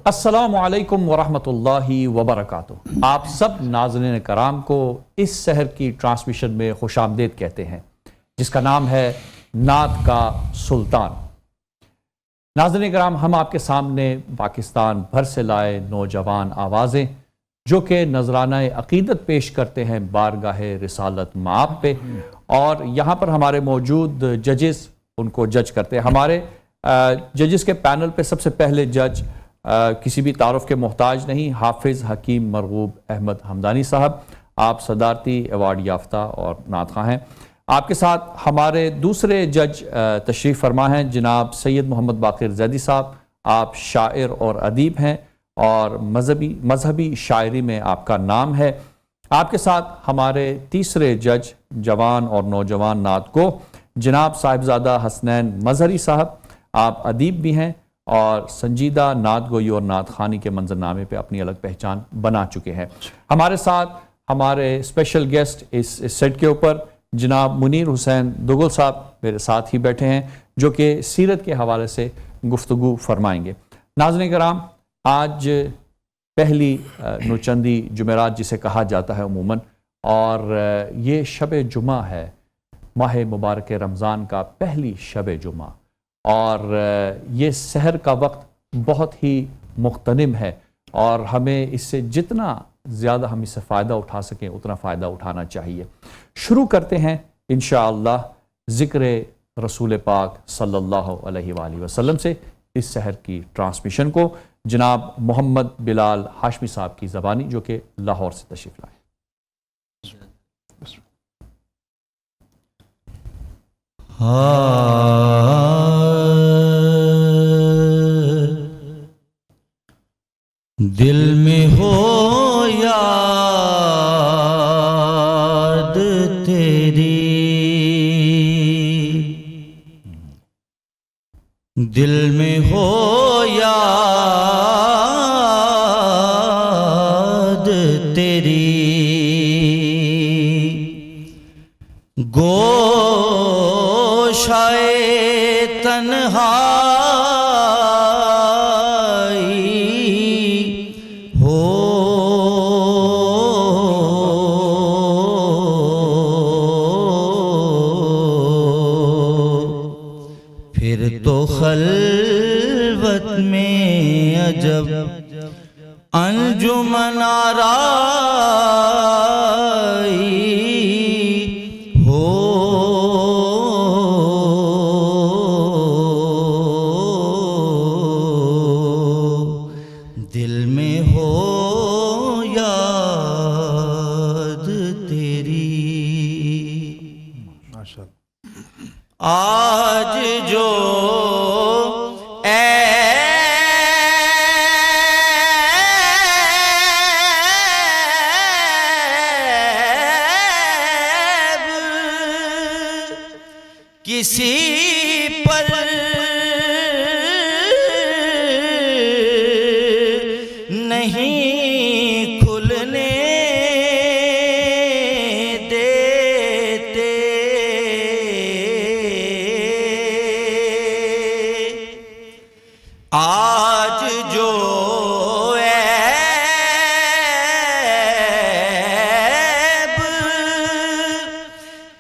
السلام علیکم ورحمۃ وبرکاتہ۔ آپ سب ناظرین کرام کو اس سحر کی ٹرانسمیشن میں خوش آمدید کہتے ہیں جس کا نام ہے نعت کا سلطان۔ ناظرین کرام، ہم آپ کے سامنے پاکستان بھر سے لائے نوجوان آوازیں جو کہ نذرانہ عقیدت پیش کرتے ہیں بارگاہ رسالت مآب پہ، اور یہاں پر ہمارے موجود ججز ان کو جج کرتے ہیں۔ ہمارے ججز کے پینل پہ سب سے پہلے جج کسی بھی تعارف کے محتاج نہیں، حافظ حکیم مرغوب احمد حمدانی صاحب، آپ صدارتی ایوارڈ یافتہ اور نعت خواں ہیں۔ آپ کے ساتھ ہمارے دوسرے جج تشریف فرما ہیں جناب سید محمد باقر زیدی صاحب، آپ شاعر اور ادیب ہیں اور مذہبی شاعری میں آپ کا نام ہے۔ آپ کے ساتھ ہمارے تیسرے جج جوان اور نوجوان نعت گو جناب صاحبزادہ حسنین مظہری صاحب، آپ ادیب بھی ہیں اور سنجیدہ نعت گوئی اور نعت خوانی کے منظرنامے پہ اپنی الگ پہچان بنا چکے ہیں۔ ہمارے ساتھ ہمارے اسپیشل گیسٹ اس سیٹ کے اوپر جناب منیر حسین دگل صاحب میرے ساتھ ہی بیٹھے ہیں جو کہ سیرت کے حوالے سے گفتگو فرمائیں گے۔ ناظرین کرام، آج پہلی نوچندی جمعرات جسے کہا جاتا ہے عموماً، اور یہ شب جمعہ ہے، ماہ مبارک رمضان کا پہلی شب جمعہ، اور یہ سحر کا وقت بہت ہی مغتنم ہے اور ہمیں اس سے جتنا زیادہ ہم اس سے فائدہ اٹھا سکیں اتنا فائدہ اٹھانا چاہیے۔ شروع کرتے ہیں انشاءاللہ ذکر رسول پاک صلی اللہ علیہ وآلہ وسلم سے اس سحر کی ٹرانسمیشن کو جناب محمد بلال ہاشمی صاحب کی زبانی جو کہ لاہور سے تشریف لائے۔ دل میں ہو یاد تیری، دل میں ہو یاد تیری، گوشائے تنہائی ہو، پھر تو خلوت میں عجب انجمن آرائی ہو، دل میں ہو یاد تیری۔ آج جو کسی پر نہیں کھلنے دیتے، آج جو عیب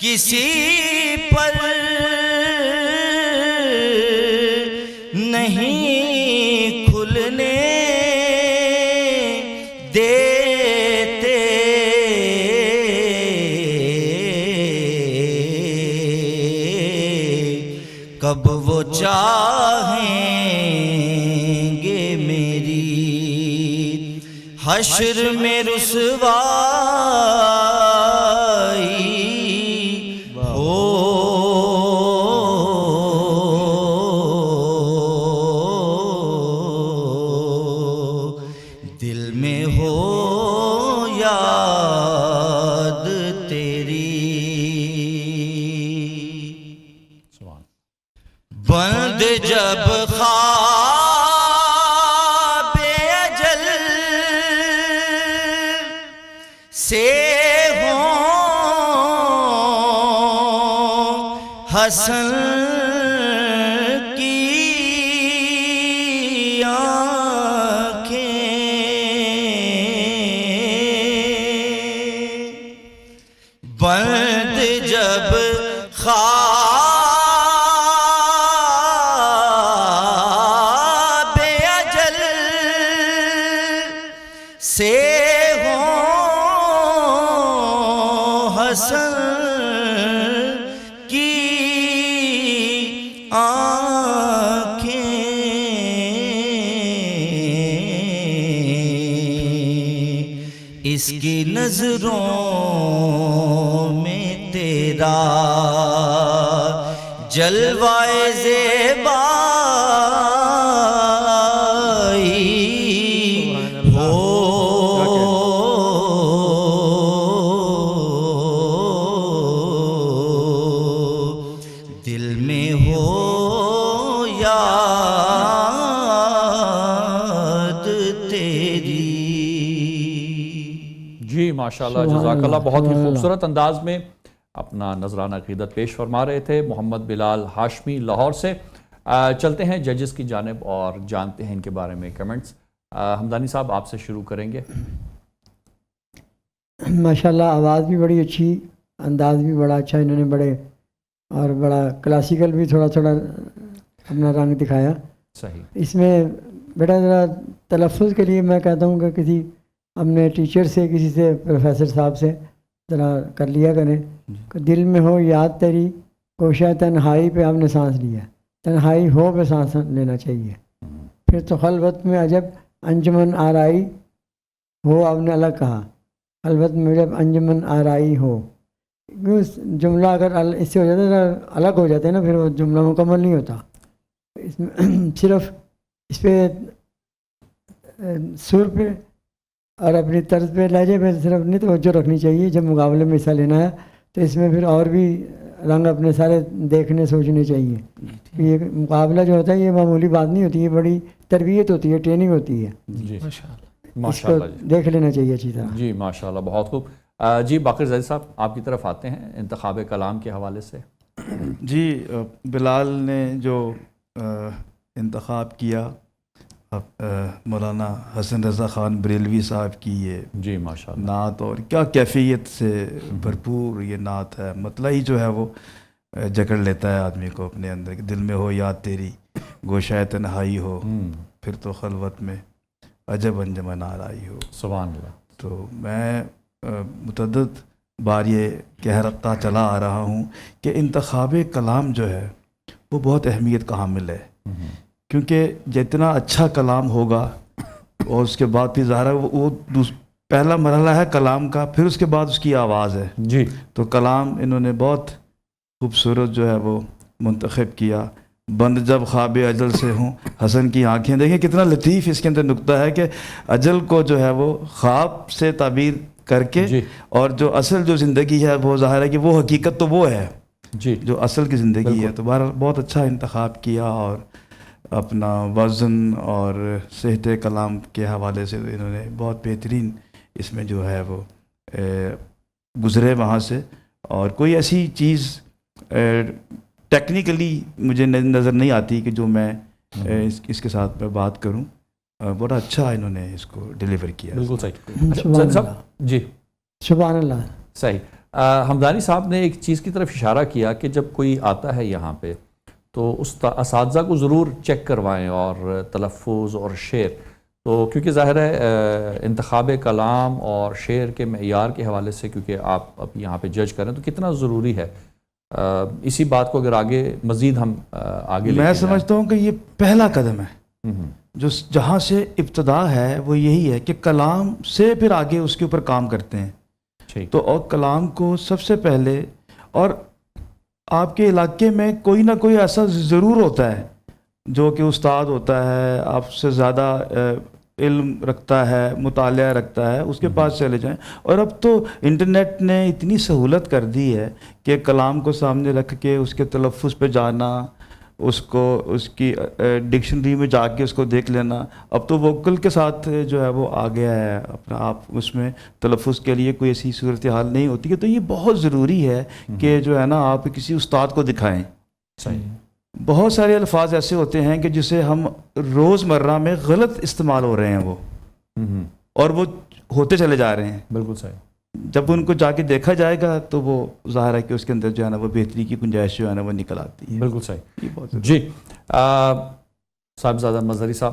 کسی پر نہیں کھلنے دیتے، کب وہ چاہیں گے میری حشر میں رسوائی ہو، دل میں ہو یاد تیری۔ بند جب خواب اجل سے ہوں حسن کی آنکھیں سے ہوں حسن کی آنکھیں، اس کی نظروں میں تیرا جلوائے زیبائی ہو، دل میں ہو یاد تیری۔ جی ماشاءاللہ، جزاک اللہ، بہت ہی خوبصورت انداز میں اپنا نذرانہ عقیدت پیش فرما رہے تھے محمد بلال ہاشمی لاہور سے۔ چلتے ہیں ججز کی جانب اور جانتے ہیں ان کے بارے میں کمنٹس۔ حمدانی صاحب آپ سے شروع کریں گے۔ ماشاءاللہ آواز بھی بڑی اچھی، انداز بھی بڑا اچھا، انہوں نے بڑے اور بڑا کلاسیکل بھی تھوڑا تھوڑا اپنا رنگ دکھایا صحیح۔ اس میں۔ بیٹا ذرا تلفظ کے لیے میں کہتا ہوں کہ کسی اپنے ٹیچر سے، کسی سے، پروفیسر صاحب سے ذرا کر لیا کریں کہ دل میں ہو یاد تیری، کوشاں تنہائی پہ آپ نے سانس لیا، تنہائی ہو پہ سانس لینا چاہیے۔ پھر تو خلوت میں عجب انجمن آرائی ہو، آپ نے الگ کہا، خلوت میں جب انجمن آرائی ہو، جملہ اگر اس سے ہو جاتا ہے الگ ہو جاتا ہے نا، پھر وہ جملہ مکمل نہیں ہوتا۔ اس میں صرف اس پہ سر پہ اور اپنی طرز پہ، لہجے پہ صرف نہیں توجہ رکھنی چاہیے۔ جب مقابلے میں حصہ لینا ہے تو اس میں پھر اور بھی رنگ اپنے سارے دیکھنے سوچنے چاہیے۔ یہ مقابلہ جو ہوتا ہے یہ معمولی بات نہیں ہوتی، یہ بڑی تربیت ہوتی ہے، ٹریننگ ہوتی ہے، جی اس کو ماشاءاللہ دیکھ لینا چاہیے اچھی طرح۔ جی ماشاءاللہ، بہت خوب۔ جی باقر زید صاحب آپ کی طرف آتے ہیں انتخاب کلام کے حوالے سے۔ جی بلال نے جو انتخاب کیا مولانا حسن رضا خان بریلوی صاحب کی یہ جی ماشاءاللہ، نعت، اور کیا کیفیت سے بھرپور یہ نعت ہے، مطلع ہی جو ہے وہ جکڑ لیتا ہے آدمی کو اپنے اندر کہ دل میں ہو یاد تیری، گوشۂ تنہائی ہو، پھر تو خلوت میں عجب انجمن آرائی ہو۔ سبحان اللہ۔ تو میں متعدد بار یہ کہتا چلا آ رہا ہوں کہ انتخاب کلام جو ہے وہ بہت اہمیت کا حامل ہے، کیونکہ جتنا اچھا کلام ہوگا اور اس کے بعد پھر ظاہر ہے وہ پہلا مرحلہ ہے کلام کا، پھر اس کے بعد اس کی آواز ہے۔ جی تو کلام انہوں نے بہت خوبصورت جو ہے وہ منتخب کیا۔ بند جب خواب اجل سے ہوں حسن کی آنکھیں، دیکھیں کتنا لطیف اس کے اندر نکتہ ہے کہ اجل کو جو ہے وہ خواب سے تعبیر کر کے، جی اور جو اصل جو زندگی ہے وہ ظاہر ہے کہ وہ حقیقت تو وہ ہے جی جو اصل کی زندگی بالکل۔ ہے۔ تو بہرحال بہت اچھا انتخاب کیا، اور اپنا وزن اور صحت کلام کے حوالے سے انہوں نے بہت بہترین اس میں جو ہے وہ گزرے وہاں سے، اور کوئی ایسی چیز ٹیکنیکلی مجھے نظر نہیں آتی کہ جو میں اس کے ساتھ میں بات کروں۔ بڑا اچھا انہوں نے اس کو ڈیلیور کیا۔ بالکل صحیح۔ سبحان زید صاحب اللہ، جی سبحان اللہ۔ صحیح۔ حمدانی صاحب نے ایک چیز کی طرف اشارہ کیا کہ جب کوئی آتا ہے یہاں پہ تو اس اساتذہ کو ضرور چیک کروائیں، اور تلفظ اور شعر، تو کیونکہ ظاہر ہے انتخاب کلام اور شعر کے معیار کے حوالے سے، کیونکہ آپ اب یہاں پہ جج کریں تو کتنا ضروری ہے، اسی بات کو اگر آگے مزید ہم آگے لے کے میں جائیں۔ سمجھتا ہوں کہ یہ پہلا قدم ہے، جو جہاں سے ابتدا ہے وہ یہی ہے کہ کلام سے پھر آگے اس کے اوپر کام کرتے ہیں۔ ٹھیک۔ تو اور کلام کو سب سے پہلے، اور آپ کے علاقے میں کوئی نہ کوئی ایسا ضرور ہوتا ہے جو کہ استاد ہوتا ہے، آپ سے زیادہ علم رکھتا ہے، مطالعہ رکھتا ہے، اس کے پاس چلے جائیں۔ اور اب تو انٹرنیٹ نے اتنی سہولت کر دی ہے کہ کلام کو سامنے رکھ کے اس کے تلفظ پہ جانا، اس کو اس کی ڈکشنری میں جا کے اس کو دیکھ لینا، اب تو ووکل کے ساتھ جو ہے وہ آ گیا ہے اپنا، آپ اس میں تلفظ کے لیے کوئی ایسی صورتحال نہیں ہوتی ہے۔ تو یہ بہت ضروری ہے کہ جو ہے نا آپ کسی استاد کو دکھائیں۔ صحیح۔ بہت سارے الفاظ ایسے ہوتے ہیں کہ جسے ہم روزمرہ میں غلط استعمال ہو رہے ہیں وہ، اور وہ ہوتے چلے جا رہے ہیں۔ بالکل صحیح۔ جب ان کو جا کے دیکھا جائے گا تو وہ ظاہر ہے کہ اس کے اندر جو ہے نا وہ بہتری کی گنجائش جو ہے نا وہ نکل آتی ہے۔ بالکل صحیح۔ یہ بہت جی صاحبزادہ مظہری صاحب۔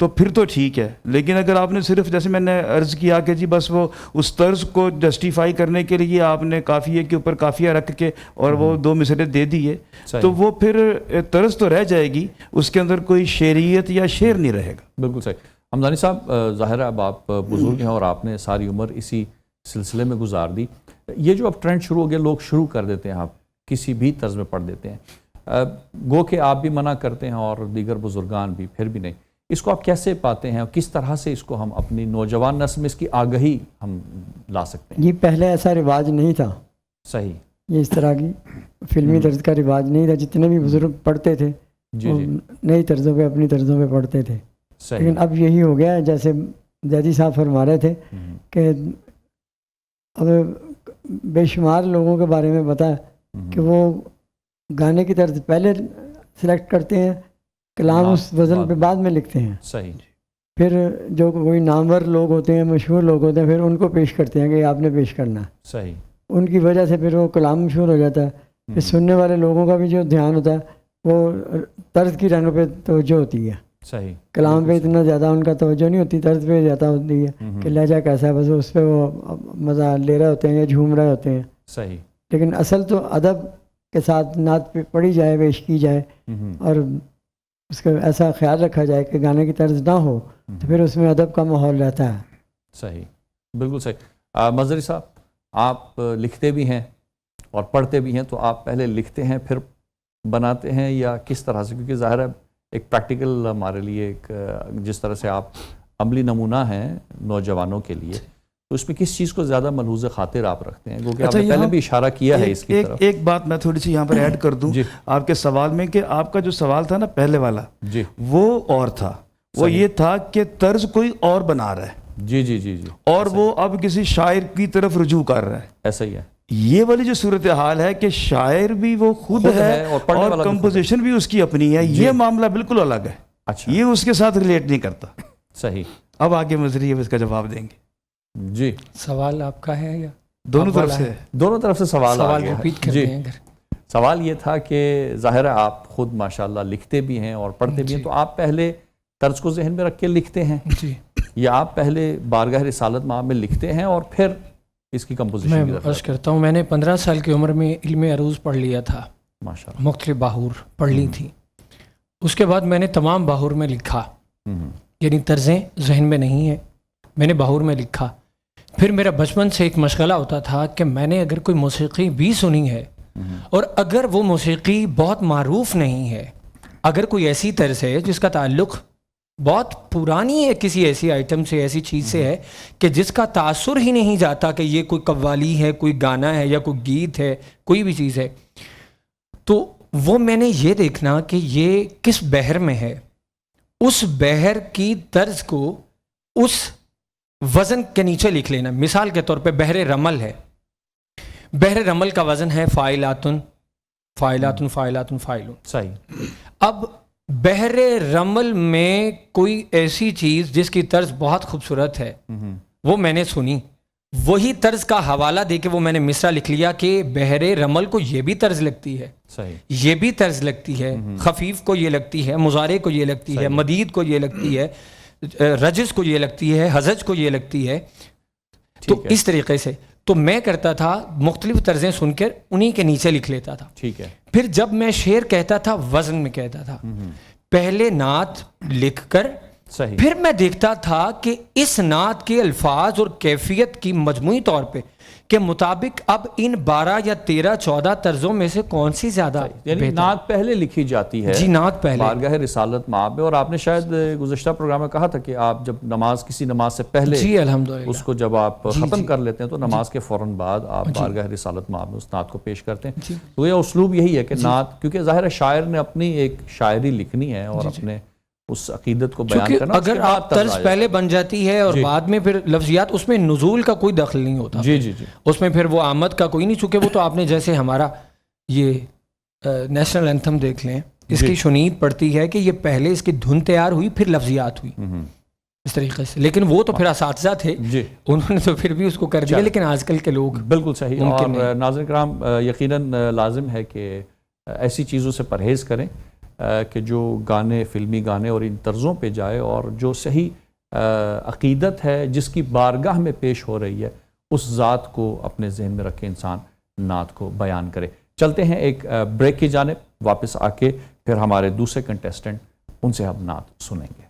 تو پھر تو ٹھیک ہے. لیکن اگر آپ نے صرف جیسے میں نے عرض کیا کہ جی بس وہ اس طرز کو جسٹیفائی کرنے کے لیے آپ نے قافیے کے اوپر قافیہ رکھ کے اور وہ 2 مصرے دے دیے, تو وہ پھر طرز تو رہ جائے گی, اس کے اندر کوئی شعریت یا شعر نہیں رہے گا. بالکل صحیح. حمدانی صاحب ظاہر ہے اب آپ بزرگ ہیں اور آپ نے ساری عمر اسی سلسلے میں گزار دی. یہ جو اب ٹرینڈ شروع ہو گیا, لوگ شروع کر دیتے ہیں, آپ کسی بھی طرز میں پڑھ دیتے ہیں, گو کہ آپ بھی منع کرتے ہیں اور دیگر بزرگان بھی, پھر بھی نہیں, اس کو آپ کیسے پاتے ہیں اور کس طرح سے اس کو ہم اپنی نوجوان نسل میں اس کی آگہی ہم لا سکتے ہیں؟ یہ پہلے ایسا رواج نہیں تھا. صحیح. یہ اس طرح کی فلمی طرز کا رواج نہیں تھا. جتنے بھی بزرگ پڑھتے تھے وہ نئی طرزوں پہ اپنی طرزوں پہ پڑھتے تھے. لیکن اب یہی ہو گیا ہے, جیسے زیدی صاحب فرما رہے تھے کہ اب بے شمار لوگوں کے بارے میں پتا ہے کہ وہ گانے کی طرز پہلے سلیکٹ کرتے ہیں, کلام اس وزن پہ بعد میں لکھتے ہیں. صحیح. پھر جو کوئی نامور لوگ ہوتے ہیں, مشہور لوگ ہوتے ہیں, پھر ان کو پیش کرتے ہیں کہ یہ آپ نے پیش کرنا ہے. صحیح. ان کی وجہ سے پھر وہ کلام مشہور ہو جاتا ہے. پھر سننے والے لوگوں کا بھی جو دھیان ہوتا ہے وہ طرز کی رنگ پہ توجہ ہوتی ہے. صحیح. کلام پہ اتنا زیادہ ان کا توجہ نہیں ہوتی, طرز پہ زیادہ ہوتی ہے کہ لہجہ کیسا ہے, بس اس پہ وہ مزہ لے رہے ہوتے ہیں یا جھوم رہے ہوتے ہیں. صحیح. لیکن اصل تو ادب کے ساتھ نعت پہ پڑھی جائے, پیش کی جائے, اور اس کا ایسا خیال رکھا جائے کہ گانے کی طرز نہ ہو, تو پھر اس میں ادب کا ماحول رہتا ہے. صحیح. بالکل صحیح. مظہری صاحب, آپ لکھتے بھی ہیں اور پڑھتے بھی ہیں, تو آپ پہلے لکھتے ہیں پھر بناتے ہیں یا کس طرح سے؟ کیونکہ ظاہر ہے ایک پریکٹیکل ہمارے لیے ایک جس طرح سے آپ عملی نمونہ ہیں نوجوانوں کے لیے, تو اس میں کس چیز کو زیادہ ملحوظ خاطر آپ رکھتے ہیں؟ کیونکہ آپ نے پہلے بھی اشارہ کیا ہے اس کی طرف. ایک بات میں تھوڑی سی یہاں پر ایڈ کر دوں آپ کے سوال میں, کہ آپ کا جو سوال تھا نا پہلے والا, وہ اور تھا. وہ یہ تھا کہ طرز کوئی اور بنا رہا ہے, جی, اور وہ اب کسی شاعر کی طرف رجوع کر رہا ہے. ایسا ہی ہے. یہ والی جو صورتحال ہے کہ شاعر بھی وہ خود ہے اور کمپوزیشن بھی اس کی اپنی ہے, یہ معاملہ بالکل الگ ہے. اچھا. یہ اس کے ساتھ ریلیٹ نہیں کرتا. صحیح. اب آگے مظہری اس کا جواب دیں گے. جی, سوال آپ کا ہے یا دونوں طرف سے؟ دونوں طرف سے سوال ریپیٹ کرتے ہیں. سوال یہ تھا کہ ظاہر ہے آپ خود ماشاءاللہ لکھتے بھی ہیں اور پڑھتے بھی ہیں, تو آپ پہلے طرز کو ذہن میں رکھ کے لکھتے ہیں یا آپ پہلے بارگاہ رسالت مآب میں لکھتے ہیں اور پھر اس کی کمپوزیشن؟ میں عرض کرتا ہوں, میں نے 15 سال کی عمر میں علم عروض پڑھ لیا تھا, ماشاءاللہ مختلف باہور پڑھ لی تھی. اس کے بعد میں نے تمام باہور میں لکھا, یعنی طرزیں ذہن میں نہیں ہیں, میں نے باہور میں لکھا. پھر میرا بچپن سے ایک مشغلہ ہوتا تھا کہ میں نے اگر کوئی موسیقی بھی سنی ہے اور اگر وہ موسیقی بہت معروف نہیں ہے, اگر کوئی ایسی طرز ہے جس کا تعلق بہت پرانی ہے کسی ایسی آئٹم سے, ایسی چیز سے ہے کہ جس کا تاثر ہی نہیں جاتا کہ یہ کوئی قوالی ہے, کوئی گانا ہے یا کوئی گیت ہے, کوئی بھی چیز ہے, تو وہ میں نے یہ دیکھنا کہ یہ کس بحر میں ہے, اس بحر کی طرز کو اس وزن کے نیچے لکھ لینا. مثال کے طور پہ بحر رمل ہے, بحر رمل کا وزن ہے فاعلاتن فاعلاتن فاعلاتن فاعلون. صحیح. اب بحر رمل میں کوئی ایسی چیز جس کی طرز بہت خوبصورت ہے, وہ میں نے سنی, وہی طرز کا حوالہ دے کے وہ میں نے مصرع لکھ لیا کہ بحر رمل کو یہ بھی طرز لگتی ہے, یہ بھی طرز لگتی ہے, خفیف کو یہ لگتی ہے, مضارع کو یہ لگتی ہے, مدید کو یہ لگتی ہے, رجز کو یہ لگتی ہے, حزج کو یہ لگتی ہے. تو اس طریقے سے تو میں کرتا تھا, مختلف طرزیں سن کر انہی کے نیچے لکھ لیتا تھا. ٹھیک ہے. پھر جب میں شعر کہتا تھا وزن میں کہتا تھا, پہلے نعت لکھ کر پھر میں دیکھتا تھا کہ اس نعت کے الفاظ اور کیفیت کی مجموعی طور پہ کے مطابق اب ان 12 یا 13 14 طرزوں میں سے کون سی زیادہ, یعنی نعت پہلے لکھی جاتی ہے. جی, نعت پہلے بارگاہ رسالت مآب میں. اور آپ نے شاید گزشتہ پروگرام میں کہا تھا کہ آپ جب نماز کسی نماز سے پہلے جی الحمدللہ اس کو جب آپ ختم کر لیتے ہیں تو نماز کے فوراً بعد آپ بارگاہ رسالت مآب میں اس نعت کو پیش کرتے ہیں. تو یہ اسلوب یہی ہے کہ نعت, کیونکہ ظاہر ہے شاعر نے اپنی ایک شاعری لکھنی ہے اور اپنے اس عقیدت کو بیان کرنا. اگر آپ طرز پہلے بن جاتی ہے اور بعد میں پھر لفظیات, اس میں نزول کا کوئی دخل نہیں ہوتا. جی, اس میں پھر وہ آمد کا کوئی نہیں, چونکہ وہ تو آپ نے جیسے ہمارا یہ نیشنل اینتھم دیکھ لیں, اس کی شنید پڑتی ہے کہ یہ پہلے اس کی دھن تیار ہوئی پھر لفظیات ہوئی اس طریقے سے. لیکن وہ تو پھر اساتذہ تھے, انہوں نے تو پھر بھی اس کو کر دیا, لیکن آج کل کے لوگ بالکل صحیح. اور ناظرین کرام, یقیناً لازم ہے کہ ایسی چیزوں سے پرہیز کریں کہ جو گانے فلمی گانے اور ان طرزوں پہ جائے اور جو صحیح عقیدت ہے جس کی بارگاہ میں پیش ہو رہی ہے اس ذات کو اپنے ذہن میں رکھے انسان نعت کو بیان کرے. چلتے ہیں ایک بریک کی جانب, واپس آ کے پھر ہمارے دوسرے کنٹیسٹنٹ ان سے ہم نعت سنیں گے.